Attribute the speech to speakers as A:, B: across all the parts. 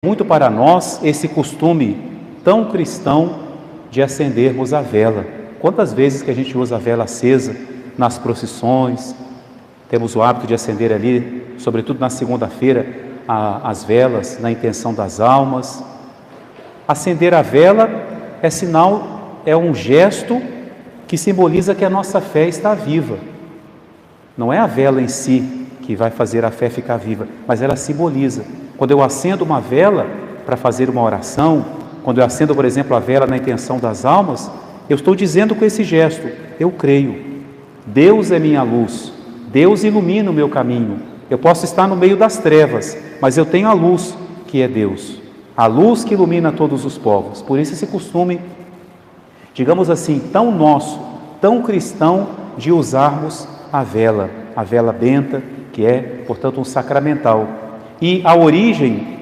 A: muito para nós esse costume tão cristão de acendermos a vela. Quantas vezes que a gente usa a vela acesa nas procissões, temos o hábito de acender ali, sobretudo na segunda-feira, as velas na intenção das almas. Acender a vela é sinal, é um gesto que simboliza que a nossa fé está viva. Não é a vela em si que vai fazer a fé ficar viva, mas ela simboliza. Quando eu acendo uma vela para fazer uma oração, quando eu acendo, por exemplo, a vela na intenção das almas, eu estou dizendo com esse gesto: eu creio, Deus é minha luz, Deus ilumina o meu caminho. Eu posso estar no meio das trevas, mas eu tenho a luz que é Deus, a luz que ilumina todos os povos. Por isso esse costume, digamos assim, tão nosso, tão cristão, de usarmos a vela benta, que é, portanto, um sacramental. E a origem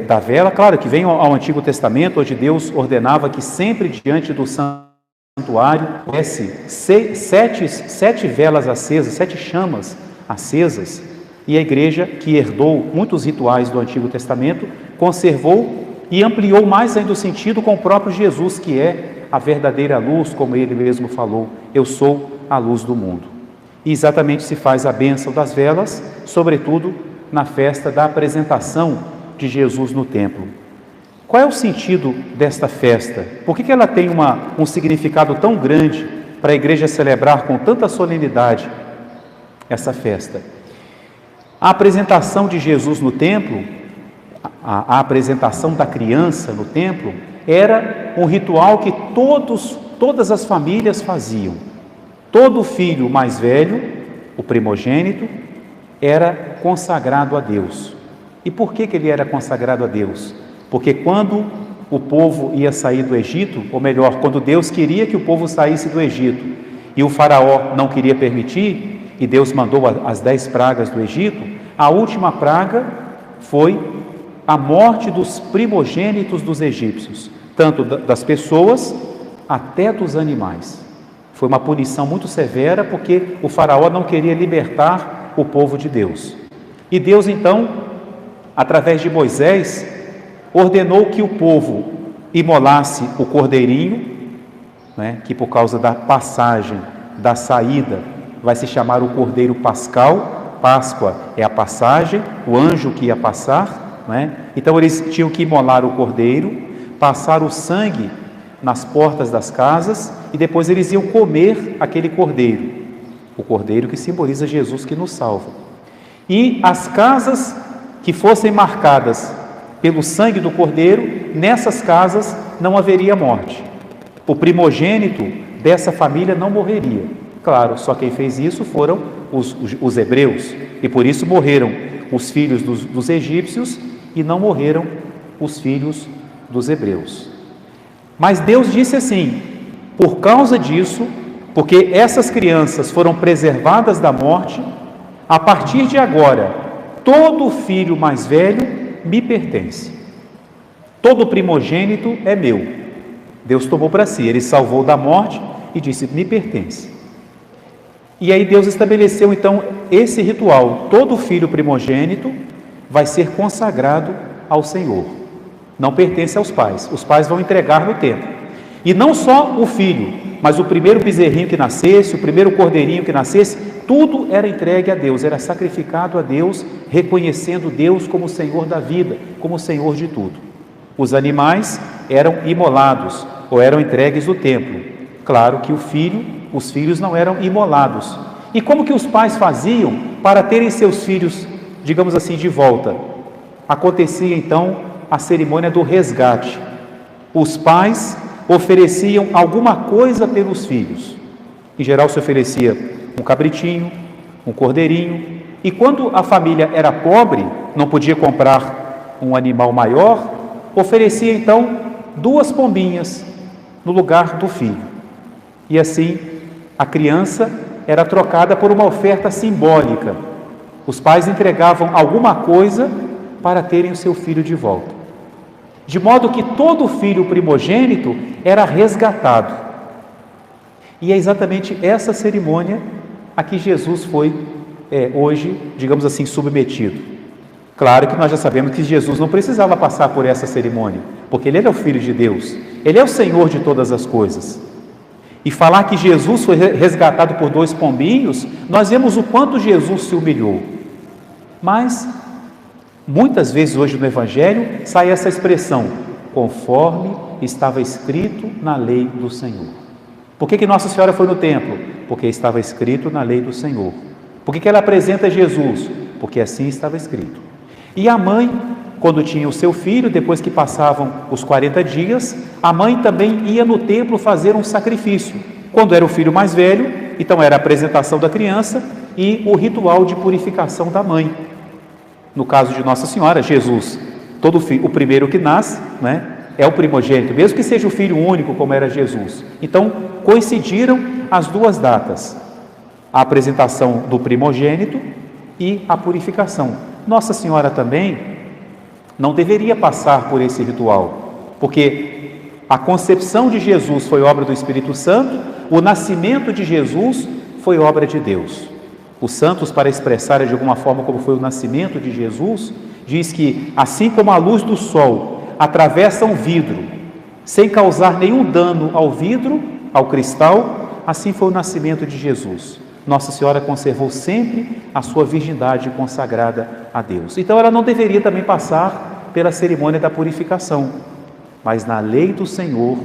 A: da vela, claro, que vem ao Antigo Testamento, onde Deus ordenava que sempre diante do santuário houvesse sete velas acesas, 7 chamas acesas, e a igreja, que herdou muitos rituais do Antigo Testamento, conservou e ampliou mais ainda o sentido com o próprio Jesus, que é a verdadeira luz, como ele mesmo falou: eu sou a luz do mundo. E exatamente se faz a bênção das velas, sobretudo na festa da apresentação de Jesus no templo. Qual é o sentido desta festa? Por que ela tem um significado tão grande para a igreja celebrar com tanta solenidade essa festa? A apresentação de Jesus no templo, a apresentação da criança no templo, era um ritual que todas as famílias faziam. Todo filho mais velho, o primogênito, era consagrado a Deus. E por que ele era consagrado a Deus? Porque quando o povo ia sair do Egito, ou melhor, quando Deus queria que o povo saísse do Egito, e o faraó não queria permitir, e Deus mandou as 10 pragas do Egito, a última praga foi a morte dos primogênitos dos egípcios, tanto das pessoas até dos animais. Foi uma punição muito severa, porque o faraó não queria libertar o povo de Deus. E Deus, então, através de Moisés, ordenou que o povo imolasse o cordeirinho, que por causa da passagem, da saída, vai se chamar o cordeiro pascal. Páscoa é a passagem, o anjo que ia passar, Então eles tinham que imolar o cordeiro, passar o sangue nas portas das casas, e depois eles iam comer aquele cordeiro, o cordeiro que simboliza Jesus, que nos salva. E as casas que fossem marcadas pelo sangue do cordeiro, nessas casas não haveria morte. O primogênito dessa família não morreria. Claro, só quem fez isso foram os hebreus, e por isso morreram os filhos dos egípcios e não morreram os filhos dos hebreus. Mas Deus disse assim: por causa disso, porque essas crianças foram preservadas da morte, a partir de agora, todo filho mais velho me pertence. Todo primogênito é meu. Deus tomou para si, ele salvou da morte e disse: me pertence. E aí Deus estabeleceu então esse ritual: todo filho primogênito vai ser consagrado ao Senhor. Não pertence aos pais, os pais vão entregar no templo. E não só o filho, mas o primeiro bezerrinho que nascesse, o primeiro cordeirinho que nascesse, tudo era entregue a Deus, era sacrificado a Deus, reconhecendo Deus como o Senhor da vida, como o Senhor de tudo. Os animais eram imolados ou eram entregues no templo. Claro que os filhos não eram imolados. E como que os pais faziam para terem seus filhos, digamos assim, de volta? Acontecia então a cerimônia do resgate. Os pais ofereciam alguma coisa pelos filhos. Em geral se oferecia um cabritinho, um cordeirinho, e quando a família era pobre, não podia comprar um animal maior, oferecia então 2 pombinhas no lugar do filho. E assim a criança era trocada por uma oferta simbólica. Os pais entregavam alguma coisa para terem o seu filho de volta. De modo que todo filho primogênito era resgatado. E é exatamente essa cerimônia a que Jesus foi hoje, digamos assim, submetido. Claro que nós já sabemos que Jesus não precisava passar por essa cerimônia, porque Ele era o Filho de Deus, Ele é o Senhor de todas as coisas. E falar que Jesus foi resgatado por 2 pombinhos, nós vemos o quanto Jesus se humilhou. Mas, muitas vezes hoje no Evangelho, sai essa expressão, conforme estava escrito na lei do Senhor. Por que Nossa Senhora foi no templo? Porque estava escrito na lei do Senhor. Por que ela apresenta Jesus? Porque assim estava escrito. E a mãe, quando tinha o seu filho, depois que passavam os 40 dias, a mãe também ia no templo fazer um sacrifício. Quando era o filho mais velho, então era a apresentação da criança e o ritual de purificação da mãe. No caso de Nossa Senhora, Jesus, todo filho, o primeiro que nasce, né, é o primogênito, mesmo que seja o filho único, como era Jesus. Então, coincidiram as 2 datas, a apresentação do primogênito e a purificação. Nossa Senhora também não deveria passar por esse ritual, porque a concepção de Jesus foi obra do Espírito Santo, o nascimento de Jesus foi obra de Deus. Os santos, para expressarem de alguma forma como foi o nascimento de Jesus, diz que assim como a luz do sol atravessa um vidro, sem causar nenhum dano ao vidro, ao cristal, assim foi o nascimento de Jesus. Nossa Senhora conservou sempre a sua virgindade consagrada a Deus. Então ela não deveria também passar pela cerimônia da purificação, mas na lei do Senhor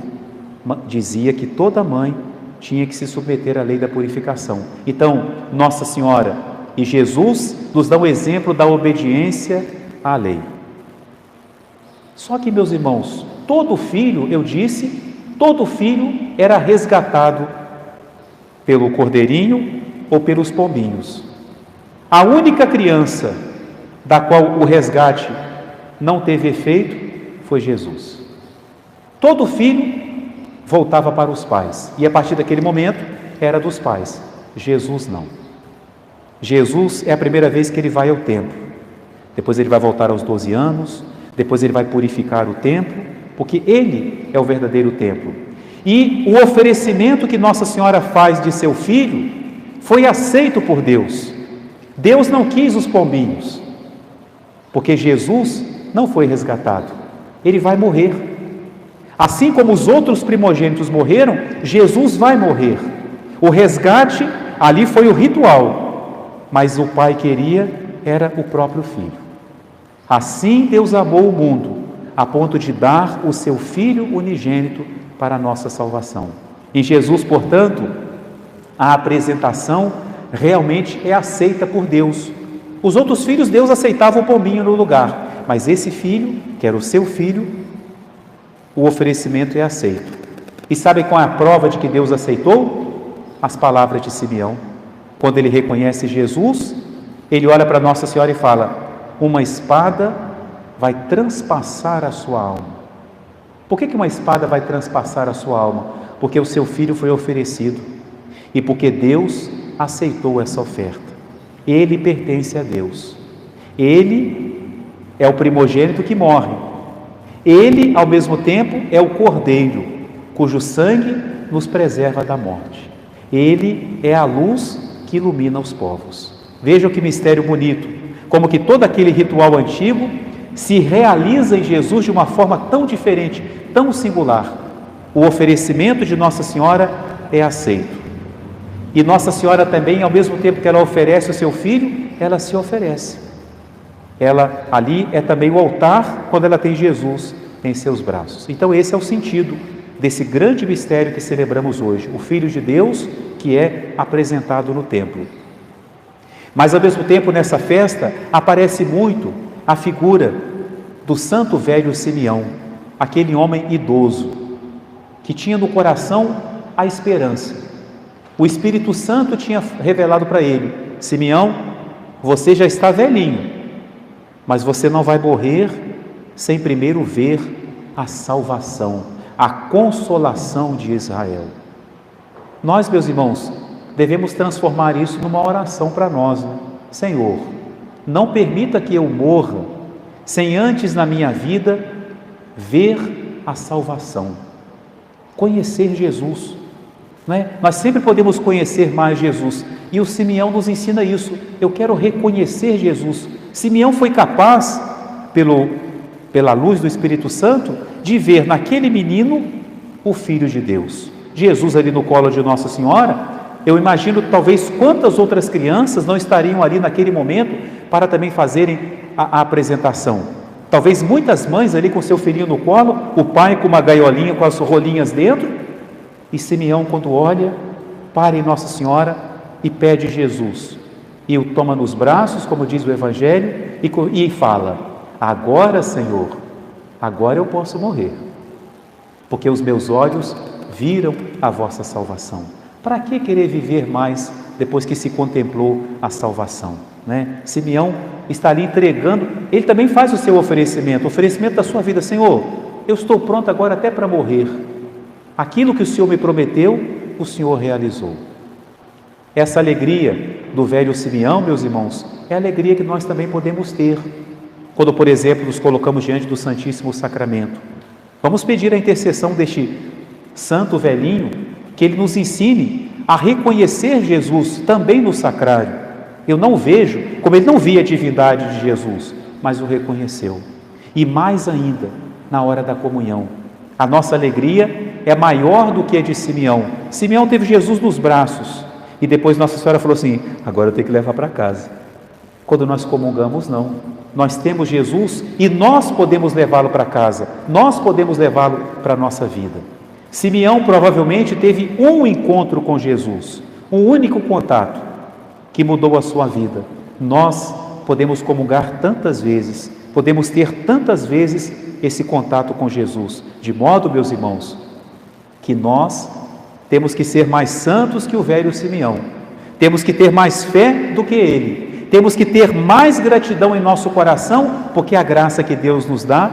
A: dizia que toda mãe tinha que se submeter à lei da purificação. Então Nossa Senhora e Jesus nos dão o exemplo da obediência à lei. Só que, meus irmãos, todo filho, eu disse, todo filho era resgatado pelo cordeirinho ou pelos pombinhos. A única criança da qual o resgate não teve efeito foi Jesus. Todo filho voltava para os pais, e a partir daquele momento era dos pais. Jesus não. Jesus é a primeira vez que ele vai ao templo, depois ele vai voltar aos 12 anos, depois ele vai purificar o templo, porque ele é o verdadeiro templo. E o oferecimento que Nossa Senhora faz de seu filho foi aceito por Deus. Deus não quis os pombinhos, porque Jesus não foi resgatado. Ele vai morrer. Assim como os outros primogênitos morreram, Jesus vai morrer. O resgate ali foi o ritual, mas o Pai queria era o próprio Filho. Assim Deus amou o mundo, a ponto de dar o seu Filho unigênito para a nossa salvação. Em Jesus, portanto, a apresentação realmente é aceita por Deus. Os outros filhos, Deus aceitava o pombinho no lugar, mas esse filho, que era o seu filho, o oferecimento é aceito. E sabe qual é a prova de que Deus aceitou? As palavras de Simeão. Quando ele reconhece Jesus, ele olha para Nossa Senhora e fala: uma espada vai transpassar a sua alma. Por que uma espada vai transpassar a sua alma? Porque o seu filho foi oferecido. E porque Deus aceitou essa oferta. Ele pertence a Deus. Ele é o primogênito que morre. Ele, ao mesmo tempo, é o cordeiro, cujo sangue nos preserva da morte. Ele é a luz que ilumina os povos. Vejam que mistério bonito, como que todo aquele ritual antigo se realiza em Jesus de uma forma tão diferente, tão singular. O oferecimento de Nossa Senhora é aceito. E Nossa Senhora também, ao mesmo tempo que ela oferece o seu filho, ela se oferece. Ela ali é também o altar quando ela tem Jesus em seus braços. Então esse é o sentido desse grande mistério que celebramos hoje, o Filho de Deus que é apresentado no templo. Mas ao mesmo tempo nessa festa aparece muito a figura do santo velho Simeão, aquele homem idoso, que tinha no coração a esperança. O Espírito Santo tinha revelado para ele: Simeão, você já está velhinho, mas você não vai morrer sem primeiro ver a salvação, a consolação de Israel. Nós, meus irmãos, devemos transformar isso numa oração para nós, né? Senhor, não permita que eu morra sem antes na minha vida ver a salvação, conhecer Jesus. Nós sempre podemos conhecer mais Jesus, e o Simeão nos ensina isso. Eu quero reconhecer Jesus, Simeão foi capaz, pela luz do Espírito Santo, de ver naquele menino o Filho de Deus. Jesus ali no colo de Nossa Senhora, eu imagino talvez quantas outras crianças não estariam ali naquele momento para também fazerem a apresentação. Talvez muitas mães ali com seu filhinho no colo, o pai com uma gaiolinha com as rolinhas dentro, e Simeão, quando olha, para em Nossa Senhora e pede Jesus, e o toma nos braços, como diz o Evangelho, e fala: agora, Senhor, agora eu posso morrer, porque os meus olhos viram a vossa salvação. Para que querer viver mais depois que se contemplou a salvação, né? Simeão está ali entregando, ele também faz o seu oferecimento, o oferecimento da sua vida. Senhor, eu estou pronto agora até para morrer. Aquilo que o Senhor me prometeu, o Senhor realizou. Essa alegria do velho Simeão, meus irmãos, é a alegria que nós também podemos ter quando, por exemplo, nos colocamos diante do Santíssimo Sacramento. Vamos pedir a intercessão deste santo velhinho, que ele nos ensine a reconhecer Jesus também no sacrário. Eu não vejo, como ele não via a divindade de Jesus, mas o reconheceu. E mais ainda, na hora da comunhão, a nossa alegria é maior do que a de Simeão. Simeão teve Jesus nos braços, e depois Nossa Senhora falou assim: agora eu tenho que levar para casa. Quando nós comungamos, não. Nós temos Jesus e nós podemos levá-lo para casa, nós podemos levá-lo para a nossa vida. Simeão provavelmente teve um encontro com Jesus, um único contato que mudou a sua vida. Nós podemos comungar tantas vezes, podemos ter tantas vezes esse contato com Jesus, de modo, meus irmãos, que nós temos que ser mais santos que o velho Simeão, temos que ter mais fé do que ele, temos que ter mais gratidão em nosso coração, porque a graça que Deus nos dá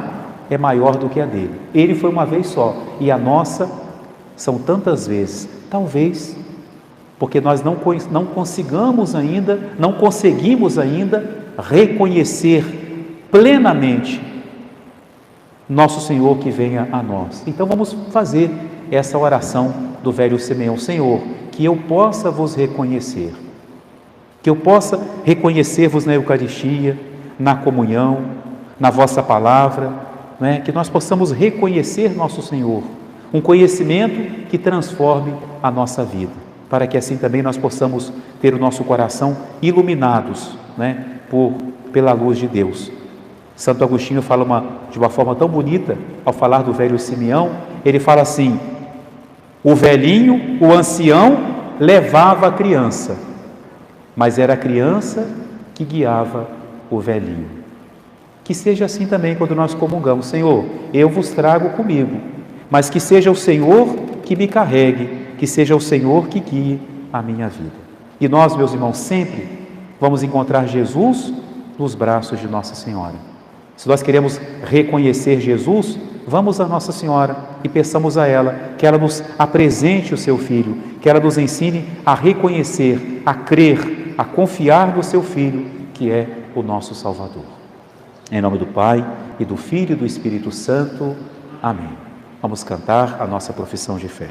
A: é maior do que a dele. Ele foi uma vez só, e a nossa são tantas vezes. Talvez porque nós não conseguimos ainda reconhecer plenamente nosso Senhor que venha a nós. Então vamos fazer essa oração do velho Simeão: Senhor, que eu possa vos reconhecer, que eu possa reconhecer-vos na Eucaristia, na comunhão, na vossa palavra, né? Que nós possamos reconhecer nosso Senhor, um conhecimento que transforme a nossa vida, para que assim também nós possamos ter o nosso coração iluminados, né? Pela luz de Deus. Santo Agostinho fala de uma forma tão bonita, ao falar do velho Simeão, ele fala assim: o velhinho, o ancião, levava a criança, mas era a criança que guiava o velhinho. Que seja assim também quando nós comungamos: Senhor, eu vos trago comigo, mas que seja o Senhor que me carregue, que seja o Senhor que guie a minha vida. E nós, meus irmãos, sempre vamos encontrar Jesus nos braços de Nossa Senhora. Se nós queremos reconhecer Jesus, vamos a Nossa Senhora e peçamos a ela que ela nos apresente o seu Filho, que ela nos ensine a reconhecer, a crer, a confiar no seu Filho, que é o nosso Salvador. Em nome do Pai, e do Filho e do Espírito Santo. Amém. Vamos cantar a nossa profissão de fé.